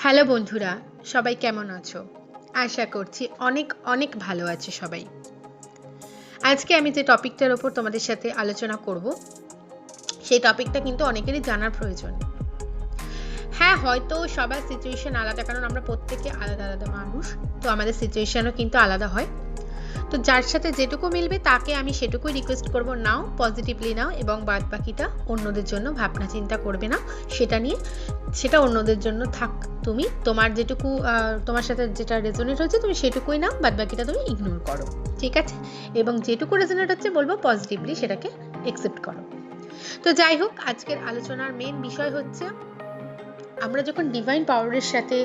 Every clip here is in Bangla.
হ্যালো বন্ধুরা, সবাই কেমন আছো? আশা করছি অনেক অনেক ভালো আছে সবাই। আজকে আমি যে টপিকটার ওপর তোমাদের সাথে আলোচনা করব, সেই টপিকটা কিন্তু অনেকেরই জানার প্রয়োজন। হ্যাঁ, হয়তো সবার সিচুয়েশন আলাদা, কারণ আমরা প্রত্যেকে আলাদা আলাদা মানুষ, তো আমাদের সিচুয়েশনও কিন্তু আলাদা হয়। তো যার সাথে যেটুকু মিলবে তাকে আমি সেটুকুই রিকোয়েস্ট করব, নাও, পজিটিভলি নাও, এবং বাদ বাকিটা অন্যদের জন্য ভাবনা চিন্তা করবে না সেটা নিয়ে। সেটা অন্যদের জন্য থাক, তুমি তোমার যেটুকু তোমার সাথে যেটা রেজোনেট হচ্ছে তুমি সেটুকুই নাও, বাদ বাকিটা তুমি ইগনোর করো, ঠিক আছে? এবং যেটুকু রেজোনেট হচ্ছে বলবো পজিটিভলি সেটাকে একসেপ্ট করো। তো যাই হোক, আজকের আলোচনার মেন বিষয় হচ্ছে আমরা যখন ডিভাইন পাওয়ারের সাথে,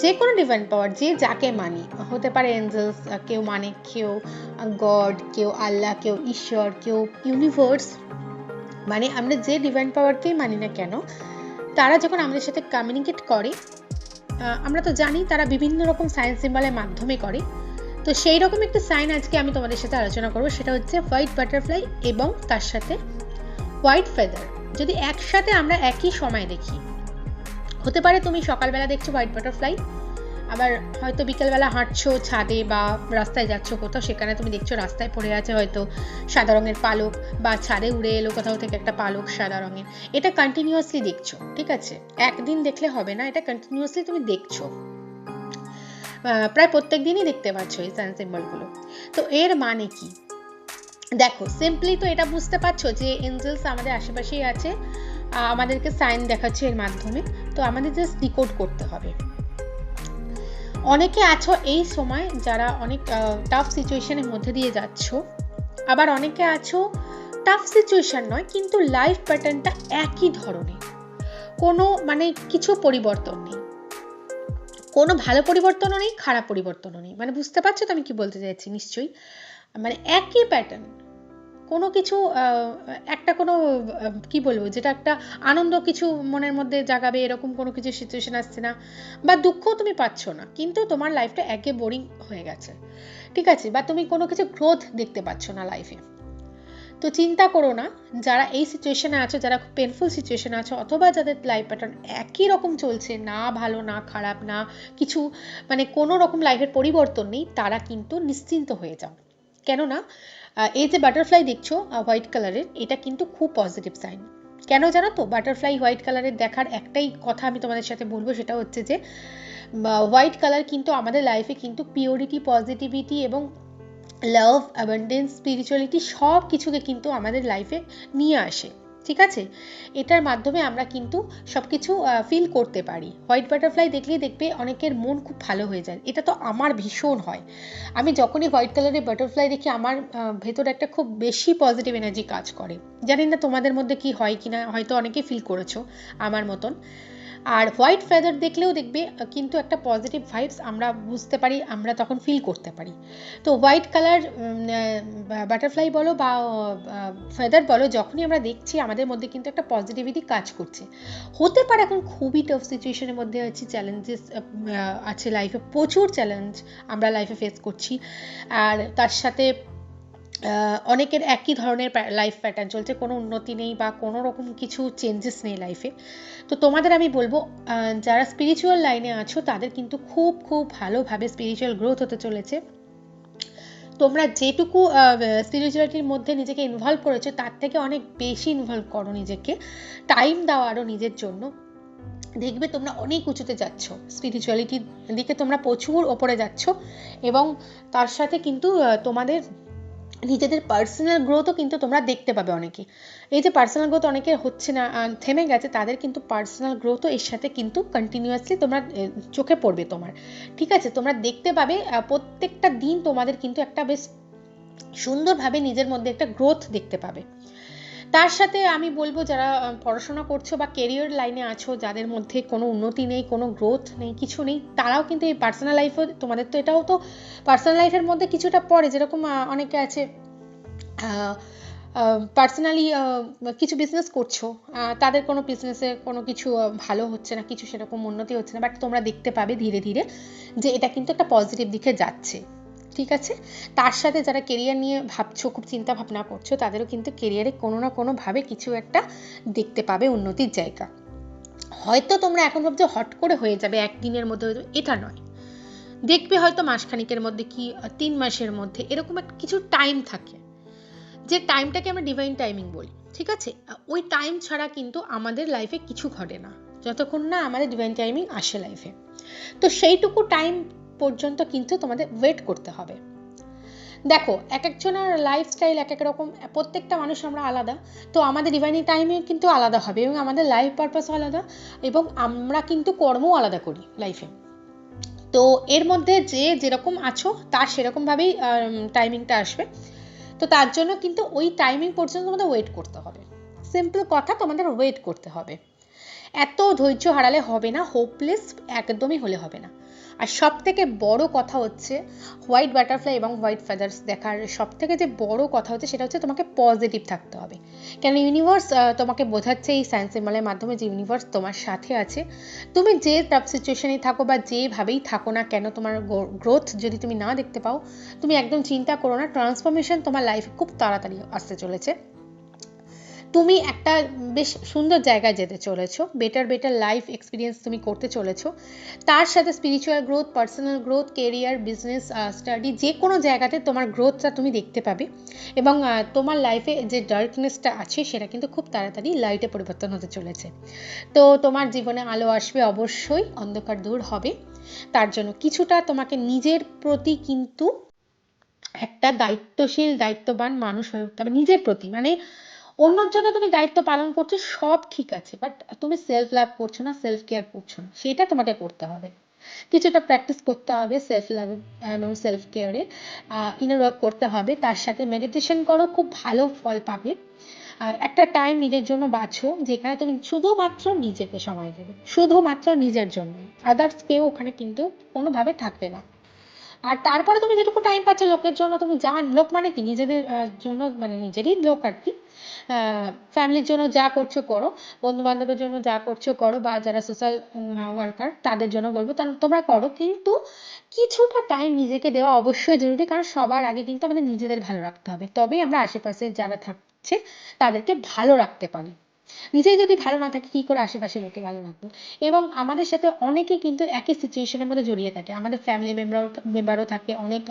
যে কোনো ডিভাইন পাওয়ার, যে যাকে মানি, হতে পারে এঞ্জেলস, কেউ মানে কেউ গড, কেউ আল্লাহ, কেউ ঈশ্বর, কেউ ইউনিভার্স, মানে আমরা যে ডিভাইন পাওয়ারকেই মানি না কেন, তারা যখন আমাদের সাথে কমিউনিকেট করে, আমরা তো জানি তারা বিভিন্ন রকম সাইন সিম্বলের মাধ্যমে করে। তো সেই রকম একটা সাইন আজকে আমি তোমাদের সাথে আলোচনা করবো, সেটা হচ্ছে হোয়াইট বাটারফ্লাই এবং তার সাথে হোয়াইট ফেদার। যদি একসাথে আমরা একই সময় দেখি, হতে পারে তুমি সকালবেলা দেখছো হোয়াইট বাটারফ্লাই, আবার হয়তো বিকেলবেলা হাঁটছো ছাদে বা রাস্তায় যাচ্ছ কোথাও, সেখানে তুমি দেখছো রাস্তায় পড়ে আছে হয়তো সাদা রঙের পালক, বা ছাদে উড়ে এলো কোথাও থেকে একটা পালক সাদা রঙের। এটা কন্টিনিউয়াসলি দেখছো, ঠিক আছে? একদিন দেখলে হবে না, এটা কন্টিনিউয়াসলি তুমি দেখছো, প্রায় প্রত্যেক দিনই দেখতে পাচ্ছ এই সাইন সিম্বলগুলো। তো এর মানে কি? দেখো, সিম্পলি তো এটা বুঝতে পারছো যে এঞ্জেলস আমাদের আশেপাশেই আছে, আমাদেরকে সাইন দেখাচ্ছে এর মাধ্যমে। তো আমাদের জাস্ট ডিকোড করতে হবে। অনেকে আছো এই সময় যারা অনেক টাফ সিচুয়েশনের মধ্যে দিয়ে যাচ্ছ, আবার অনেকে আছো টাফ সিচুয়েশন নয়, কিন্তু লাইফ প্যাটার্নটা একই ধরনের, কোনো মানে কিছু পরিবর্তন নেই, কোনো ভালো পরিবর্তনও নেই, খারাপ পরিবর্তনও নেই। মানে বুঝতে পারছো তো আমি কি বলতে চাইছি? নিশ্চয়ই, মানে একই প্যাটার্ন, কোনো কিছু একটা কোনো কি বলবো, যেটা একটা আনন্দ কিছু মনের মধ্যে জাগাবে এরকম কোনো কিছু সিচুয়েশন আসছে না, বা দুঃখও তুমি পাচ্ছ না, কিন্তু তোমার লাইফটা একে বোরিং হয়ে গেছে, ঠিক আছে? বা তুমি কোনো কিছু গ্রোথ দেখতে পাচ্ছ না লাইফে। তো চিন্তা করো না, যারা এই সিচুয়েশনে আছো, যারা খুব পেনফুল সিচুয়েশনে আছো, অথবা যাদের লাইফ প্যাটার্ন একই রকম চলছে, না ভালো না খারাপ না কিছু, মানে কোনো রকম লাইফের পরিবর্তন নেই, তারা কিন্তু নিশ্চিন্ত হয়ে যাও। কেননা এই যে বাটারফ্লাই দেখছো হোয়াইট কালারের, এটা কিন্তু খুব পজিটিভ সাইন। কেন জানো তো? বাটারফ্লাই হোয়াইট কালারের দেখার একটাই কথা আমি তোমাদের সাথে বলবো, সেটা হচ্ছে যে হোয়াইট কালার কিন্তু আমাদের লাইফে কিন্তু পিওরিটি, পজিটিভিটি এবং লাভ, অ্যাবান্ডেন্স, স্পিরিচুয়ালিটি সব কিছুকে কিন্তু আমাদের লাইফে নিয়ে আসে, ঠিক আছে? এটার মাধ্যমে আমরা কিন্তু সব কিছু ফিল করতে পারি। হোয়াইট বাটারফ্লাই দেখলেই দেখবে অনেকের মন খুব ভালো হয়ে যায়, এটা তো আমার ভীষণ হয়। আমি যখনই হোয়াইট কালারের বাটারফ্লাই দেখি, আমার ভেতরে একটা খুব বেশি পজিটিভ এনার্জি কাজ করে। জানি না তোমাদের মধ্যে কি হয় কিনা, হয়তো অনেকে ফিল করেছো আমার মতন। আর হোয়াইট ফেদার দেখলেও দেখবে কিন্তু একটা পজিটিভ ভাইবস আমরা বুঝতে পারি, আমরা তখন ফিল করতে পারি। তো হোয়াইট কালার বাটারফ্লাই বলো বা ফেদার বলো, যখনই আমরা দেখছি আমাদের মধ্যে কিন্তু একটা পজিটিভিটি কাজ করছে। হতে পারে এখন খুবই টাফ সিচুয়েশনের মধ্যে আছি, চ্যালেঞ্জেস আছে লাইফে, প্রচুর চ্যালেঞ্জ আমরা লাইফে ফেস করছি, আর তার সাথে অনেকের একই ধরনের লাইফ প্যাটার্ন চলছে, কোনো উন্নতি নেই বা কোনো রকম কিছু চেঞ্জেস নেই লাইফে। তো তোমাদের আমি বলবো, যারা স্পিরিচুয়াল লাইনে আছো তাদের কিন্তু খুব খুব ভালোভাবে স্পিরিচুয়াল গ্রোথ হতে চলেছে। তোমরা যেটুকু স্পিরিচুয়ালিটির মধ্যে নিজেকে ইনভলভ করেছো, তার থেকে অনেক বেশি ইনভলভ করো নিজেকে, টাইম দাও আরও নিজের জন্য। দেখবে তোমরা অনেক উঁচুতে যাচ্ছ, স্পিরিচুয়ালিটির দিকে তোমরা প্রচুর ওপরে যাচ্ছ, এবং তার সাথে কিন্তু তোমাদের নিজেদের পার্সোনাল গ্রোথও কিন্তু তোমরা দেখতে পাবে অনেকে। এই যে পার্সোনাল গ্রোথ অনেকের হচ্ছে না, থেমে গেছে, তাদের কিন্তু পার্সোনাল গ্রোথও এর সাথে কিন্তু কন্টিনিউয়াসলি তোমরা চোখে পড়বে তোমার, ঠিক আছে? তোমরা দেখতে পাবে প্রত্যেকটা দিন তোমাদের কিন্তু একটা বেশ সুন্দরভাবে নিজের মধ্যে একটা গ্রোথ দেখতে পাবে। তার সাথে আমি বলবো, যারা পড়াশোনা করছো বা কেরিয়ার লাইনে আছো, যাদের মধ্যে কোনো উন্নতি নেই, কোনো গ্রোথ নেই, কিছু নেই, তারাও কিন্তু এই পার্সোনাল লাইফে, তোমাদের তো এটাও তো পার্সোনাল লাইফের মধ্যে কিছুটা পড়ে, যেরকম অনেকে আছে পার্সোনালি কিছু বিজনেস করছো, তাদের কোনো বিজনেসে কোনো কিছু ভালো হচ্ছে না, কিছু সেরকম উন্নতি হচ্ছে না, বাট তোমরা দেখতে পাবে ধীরে ধীরে যে এটা কিন্তু একটা পজিটিভ দিকে যাচ্ছে, ঠিক আছে? তার সাথে যারা কেরিয়ার নিয়ে ভাবছো, খুব চিন্তা ভাবনা করছো, তাদেরও কিন্তু কেরিয়ারে কোনো না কোনোভাবে কিছু একটা দেখতে পাবে উন্নতির জায়গা। হয়তো তোমরা এখন ভাবছো হট করে হয়ে যাবে, একদিনের মধ্যে হয়ে যাবে, এটা নয়। দেখবে হয়তো মাসখানিকের মধ্যে কি 3 মাসের মধ্যে, এরকম একটা কিছু টাইম থাকে, যে টাইমটাকে আমরা ডিভাইন টাইমিং বলি, ঠিক আছে? ওই টাইম ছাড়া কিন্তু আমাদের লাইফে কিছু ঘটে না, যতক্ষণ না আমাদের ডিভাইন টাইমিং আসে লাইফে। তো সেইটুকু টাইম পর্যন্ত কিন্তু তোমাদের ওয়েট করতে হবে। দেখো, এক একজনের লাইফস্টাইল এক এক রকম, প্রত্যেকটা মানুষ আমরা আলাদা, তো আমাদের ডিভাইন টাইমিং কিন্তু আলাদা হবে, এবং আমাদের লাইফ পারপাসও আলাদা, এবং আমরা কিন্তু কর্মও আলাদা করি লাইফে। তো এর মধ্যে যে যেরকম আছো তার সেরকমভাবেই টাইমিংটা আসবে। তো তার জন্য কিন্তু ওই টাইমিং পর্যন্ত তোমাদের ওয়েট করতে হবে। সিম্পল কথা, তোমাদের ওয়েট করতে হবে। এত ধৈর্য হারালে হবে না, হোপলেস একদমই হলে হবে না। আর সব থেকে বড় কথা হচ্ছে, হোয়াইট বাটারফ্লাই এবং হোয়াইট ফেদার্স দেখার সব থেকে যে বড় কথা হচ্ছে সেটা হচ্ছে তোমাকে পজিটিভ থাকতে হবে। কেন ইউনিভার্স তোমাকে বোঝাচ্ছে এই সায়েন্স সিম্বলের মাধ্যমে যে ইউনিভার্স তোমার সাথে আছে। তুমি যে টাফ সিচুয়েশনে থাকো বা যেভাবেই থাকো না কেন, তোমার গ্রোথ যদি তুমি না দেখতে পাও, তুমি একদম চিন্তা করো না, ট্রান্সফরমেশন তোমার লাইফে খুব তাড়াতাড়ি আসতে চলেছে। তুমি একটা বেশ সুন্দর জায়গায় যেতে চলেছো, বেটার লাইফ এক্সপিরিয়েন্স তুমি করতে চলেছো। তার সাথে spiritual growth, personal growth, career, business, study, যে কোনো জায়গাতে তোমার গ্রোথটা তুমি দেখতে পাবে। এবং তোমার লাইফে যে ডার্কনেসটা আছে সেটা কিন্তু খুব তাড়াতাড়ি লাইটে পরিবর্তন হতে চলেছে। তো তোমার জীবনে আলো আসবে, অবশ্যই অন্ধকার দূর হবে। তার জন্য কিছুটা তোমাকে নিজের প্রতি কিন্তু একটা দায়িত্বশীল দায়িত্ববান মানুষ হয়ে উঠতে হবে নিজের প্রতি। মানে অন্যর জন্য তুমি দায়িত্ব পালন করছো, সব ঠিক আছে, বাট তুমি সেলফ লাভ করছো না, সেলফ কেয়ার করছো না, সেটা তোমাকে করতে হবে। কিছুটা প্র্যাকটিস করতে হবে সেলফ লাভ এবং সেলফ কেয়ারে, ইনার ওয়ার্ক করতে হবে। তার সাথে মেডিটেশন করো, খুব ভালো ফল পাবে। আর একটা টাইম নিজের জন্য বাছো, যেখানে তুমি শুধুমাত্র নিজেকে সময় দেবে, শুধুমাত্র নিজের জন্য। আদার্স কেউ ওখানে কিন্তু কোনোভাবে থাকবে না। আর তারপরে তুমি যেটুকু টাইম পাচ্ছ লোকের জন্য, তুমি যা, লোক মানে কি নিজেদের জন্য, মানে নিজেরই লোক আর কি, ফ্যামিলির জন্য যা করছো করো, বন্ধু বান্ধবের জন্য যা করছো করো, বা যারা সোশ্যাল ওয়ার্কার তাদের জন্য বলবো তোমরা করো, কিন্তু কিছুটা টাইম নিজেকে দেওয়া অবশ্যই জরুরি। কারণ সবার আগে কিন্তু আমাদের নিজেদের ভালো রাখতে হবে, তবেই আমরা আশেপাশে যারা থাকছে তাদেরকে ভালো রাখতে পারি। নিজেই যদি ভালো না থাকে কি করে আশেপাশের লোকে ভালো রাখবো? এবং আমাদের সাথে অনেকে কিন্তু একই সিচুয়েশনের মধ্যে জড়িয়ে থাকে, আমাদের ফ্যামিলি মেম্বারও থাকে, অনেক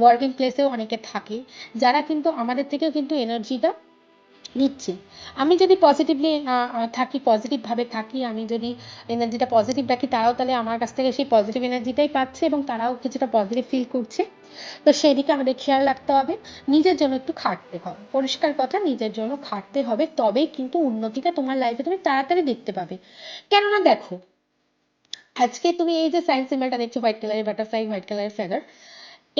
ওয়ার্কিং প্লেসেও অনেকে থাকে, যারা কিন্তু আমাদের থেকেও কিন্তু এনার্জিটা নিচ্ছে। আমি যদি পজিটিভলি থাকি, পজিটিভভাবে থাকি, আমি যদি এনার্জিটা পজিটিভ রাখি, তারাও তাহলে আমার কাছ থেকে সেই পজিটিভ এনার্জিটাই পাচ্ছে, এবং তারাও কিছুটা পজিটিভ ফিল করছে। তো সেই দিকে আমাদের খেয়াল রাখতে হবে, নিজের জন্য একটু খাটতে হবে। পরিষ্কার কথা, নিজের জন্য খাটতে হবে, তবেই কিন্তু উন্নতিটা তোমার লাইফে তুমি তাড়াতাড়ি দেখতে পাবে। কেননা দেখো, আজকে তুমি এই যে সায়েন্স সিম্বলটা দেখছো, হোয়াইট কালারের বাটারফ্লাই, হোয়াইট কালারের ফেদার,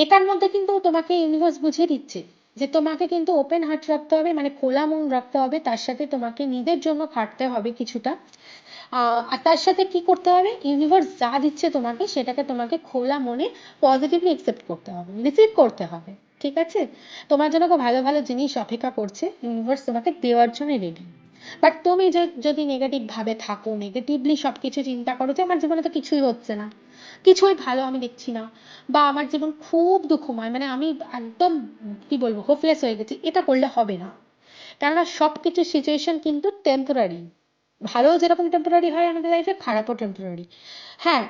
এটার মধ্যে কিন্তু তোমাকে ইউনিভার্স বুঝিয়ে দিচ্ছে যে তোমাকে কিন্তু ওপেন হার্ট রাখতে হবে, মানে খোলা মন রাখতে হবে। তার সাথে তোমাকে নিজের জন্য খাটতে হবে কিছুটা। আর তার সাথে কি করতে হবে, ইউনিভার্স যা দিচ্ছে তোমাকে সেটাকে তোমাকে খোলা মনে পজিটিভলি অ্যাকসেপ্ট করতে হবে, রিসিভ করতে হবে। ঠিক আছে? তোমার জন্য খুব ভালো ভালো জিনিস অপেক্ষা করছে, ইউনিভার্স তোমাকে দেওয়ার জন্য রেডি। বাট তুমি যদি নেগেটিভ ভাবে থাকো, নেগেটিভলি সবকিছু চিন্তা করো যে আমার জীবনে তো কিছুই হচ্ছে না, কিছুই ভালো আমি দেখছি না, বা আমার জীবন খুব দুঃখময়, মানে আমি একদম কি বলবো হোপলেস হয়ে গেছি, এটা করলে হবে না। কেননা সবকিছু সিচুয়েশন কিন্তু টেম্পোরারি। ভালো যেরকম টেম্পোরারি হয় আমাদের লাইফে, খারাপও টেম্পোরারি। হ্যাঁ,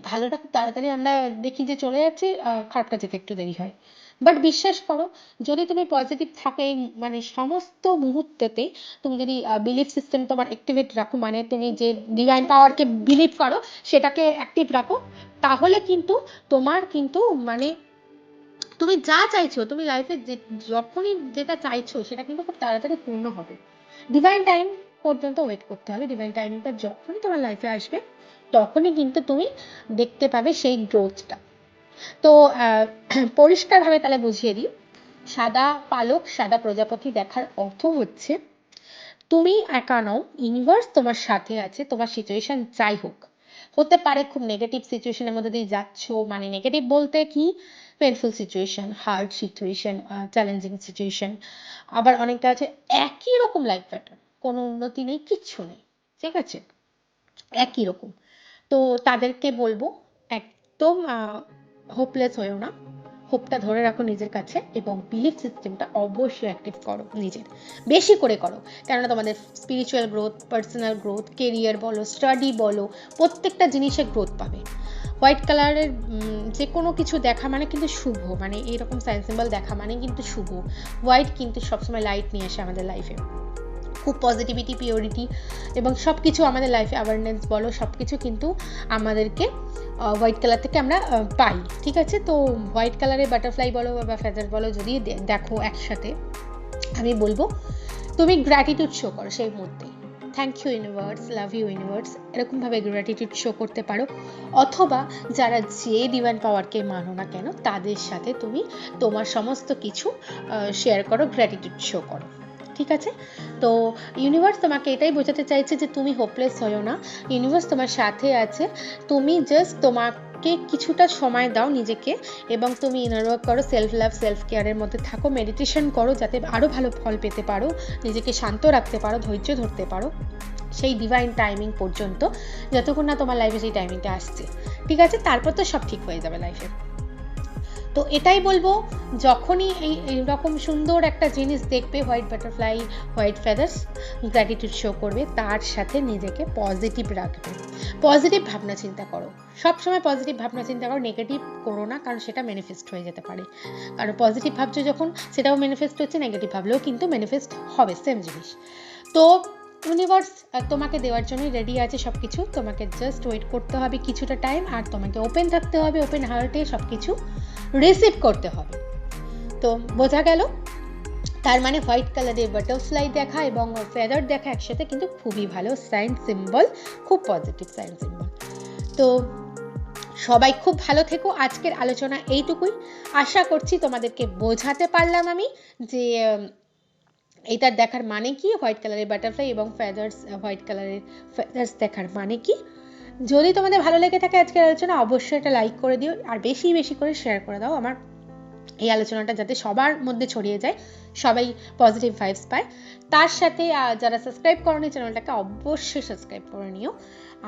ভালোটা খুব তাড়াতাড়ি আমরা দেখি যে চলে যাচ্ছে, খারাপটা যেতে একটু দেরি হয়। বাট বিশ্বাস করো, যদি তুমি পজিটিভ থাকো এই মানে সমস্ত মুহূর্তেতে, তুমি যদি বিলিফ সিস্টেম তোমার অ্যাক্টিভেট রাখো, মানে তুমি যে ডিভাইন পাওয়ারকে বিলিভ করো সেটাকে অ্যাক্টিভ রাখো, তাহলে কিন্তু তোমার কিন্তু মানে তুমি যা চাইছো, তুমি লাইফে যখনই যেটা চাইছো সেটা কিন্তু খুব তাড়াতাড়ি পূর্ণ হবে। ডিভাইন টাইম পর্যন্ত ওয়েট করতে হবে, ডিভাইন টাইমটা যখনই তোমার লাইফে আসবে তখনই কিন্তু তুমি দেখতে পাবে সেই গ্রোথটা। তো পরিষ্কারভাবে তাহলে বুঝিয়ে দিই, সাদা পালক সাদা প্রজাপতি দেখার অর্থ হচ্ছে তুমি একা নও, ইউনিভার্স তোমার সাথে আছে। তোমার সিচুয়েশন যাই হোক, হতে পারে খুব নেগেটিভ সিচুয়েশনের মধ্যে দিয়ে যাচ্ছ, মানে নেগেটিভ বলতে কি, painful situation, hard situation, challenging situation. আবার অনেকটা আছে একই রকম লাইফ প্যাটার্ন, কোনো উন্নতি নেই, কিচ্ছু নেই, ঠিক আছে, একই রকম। তো তাদেরকে বলবো একদম হোপলেস হয়েও না, হোপটা ধরে রাখো নিজের কাছে এবং বিলিফ সিস্টেমটা অবশ্যই অ্যাক্টিভ করো নিজের, বেশি করে করো। কেননা তোমাদের spiritual growth, personal growth, career বলো, স্টাডি বলো, প্রত্যেকটা জিনিসে গ্রোথ পাবে। হোয়াইট কালারের যে কোনো কিছু দেখা মানে কিন্তু শুভ, মানে এইরকম সাইন সিম্বল দেখা মানে কিন্তু শুভ। হোয়াইট কিন্তু সবসময় লাইট নিয়ে আসে আমাদের লাইফে, খুব পজিটিভিটি, পিওরিটি এবং সব কিছু আমাদের লাইফে অ্যাওয়ারনেস বলো, সব কিছু কিন্তু আমাদেরকে হোয়াইট কালার থেকে আমরা পাই। ঠিক আছে, তো হোয়াইট কালারের বাটারফ্লাই বলো বা ফেদার বলো যদি দেখো একসাথে, আমি বলবো তুমি গ্র্যাটিটিউড শো করো সেই মুহূর্তে। Thank you universe, love you universe, এরকমভাবে গ্র্যাটিটিউড শো করতে পারো। অথবা যারা যে ডিভাইন পাওয়ারকে মানো না কেন তাদের সাথে তুমি তোমার সমস্ত কিছু শেয়ার করো, গ্র্যাটিটিউড শো করো। ঠিক আছে, তো ইউনিভার্স তোমাকে এটাই বোঝাতে চাইছে যে তুমি হোপলেস হও না, ইউনিভার্স তোমার সাথে আছে। তুমি জাস্ট তোমাকে কিছুটা সময় দাও নিজেকে, এবং তুমি ইনার ওয়ার্ক করো, সেলফ লাভ, সেলফ কেয়ারের মধ্যে থাকো, মেডিটেশন করো যাতে আরও ভালো ফল পেতে পারো, নিজেকে শান্ত রাখতে পারো, ধৈর্য ধরতে পারো সেই ডিভাইন টাইমিং পর্যন্ত, যতক্ষণ না তোমার লাইফে সেই টাইমিংটা আসছে। ঠিক আছে, তারপর তো সব ঠিক হয়ে যাবে লাইফে। তো এটাই বলবো, যখনই এইরকম সুন্দর একটা জিনিস দেখবে, white butterfly, white feathers, gratitude show করবে, তার সাথে নিজেকে পজিটিভ রাখবে, পজিটিভ ভাবনা চিন্তা করো, সবসময় পজিটিভ ভাবনা চিন্তা করো, নেগেটিভ করো না, কারণ সেটা ম্যানিফেস্ট হয়ে যেতে পারে। কারণ পজিটিভ ভাবছো যখন সেটাও ম্যানিফেস্ট হচ্ছে, নেগেটিভ ভাবলেও কিন্তু ম্যানিফেস্ট হবে, সেম জিনিস। তো ইউনিভার্স তোমাকে দেওয়ার জন্যই রেডি আছে সব কিছু, তোমাকে জাস্ট ওয়েট করতে হবে কিছুটা টাইম, আর তোমাকে ওপেন থাকতে হবে, ওপেন হার্টে সব কিছু রিসিভ করতে হবে। তো বোঝা গেল, তার মানে হোয়াইট কালারের বাটারফ্লাই দেখা এবং ফেদার দেখা একসাথে কিন্তু খুবই ভালো সাইন সিম্বল, খুব পজিটিভ সাইন সিম্বল। তো সবাই খুব ভালো থেকো। আজকের আলোচনা এইটুকুই, আশা করছি তোমাদেরকে বোঝাতে পারলাম আমি যে এইটার দেখার মানে কি, হোয়াইট কালারের বাটারফ্লাই এবং ফেদার্স, হোয়াইট কালারের ফেদার্স দেখার মানে কি। যদি তোমাদের ভালো লেগে থাকে আজকের আলোচনা, অবশ্যই এটা লাইক করে দিও, আর বেশি বেশি করে শেয়ার করে দাও আমার এই আলোচনাটা, যাতে সবার মধ্যে ছড়িয়ে যায়, সবাই পজিটিভ ভাইবস পায়। তার সাথে যারা সাবস্ক্রাইব করোনি চ্যানেলটাকে অবশ্যই সাবস্ক্রাইব করে নিও,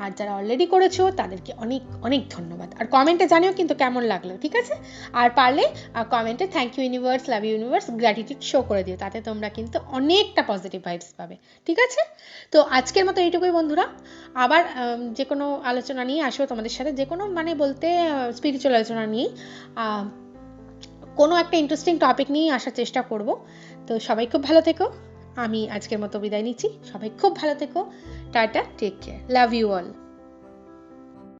আর যারা অলরেডি করেছো তাদেরকে অনেক অনেক ধন্যবাদ, আর কমেন্টে জানিও কিন্তু কেমন লাগলো। ঠিক আছে, আর পারলে কমেন্টে thank you universe, love you universe, gratitude show করে দিও, তাতে তোমরা কিন্তু অনেকটা পজিটিভ ভাইবস পাবে। ঠিক আছে, তো আজকের মতো এইটুকুই বন্ধুরা, আবার যে কোনো আলোচনা নিয়ে আসবো তোমাদের সাথে, যে কোনো মানে বলতে স্পিরিচুয়াল আলোচনা নিয়েই, কোনো একটা ইন্টারেস্টিং টপিক নিয়ে আসার চেষ্টা করব। তো সবাই খুব ভালো থেকো, আমি আজকের মতো বিদায় নিচ্ছি, সবাই খুব ভালো থেকো, tata, take care, love you all.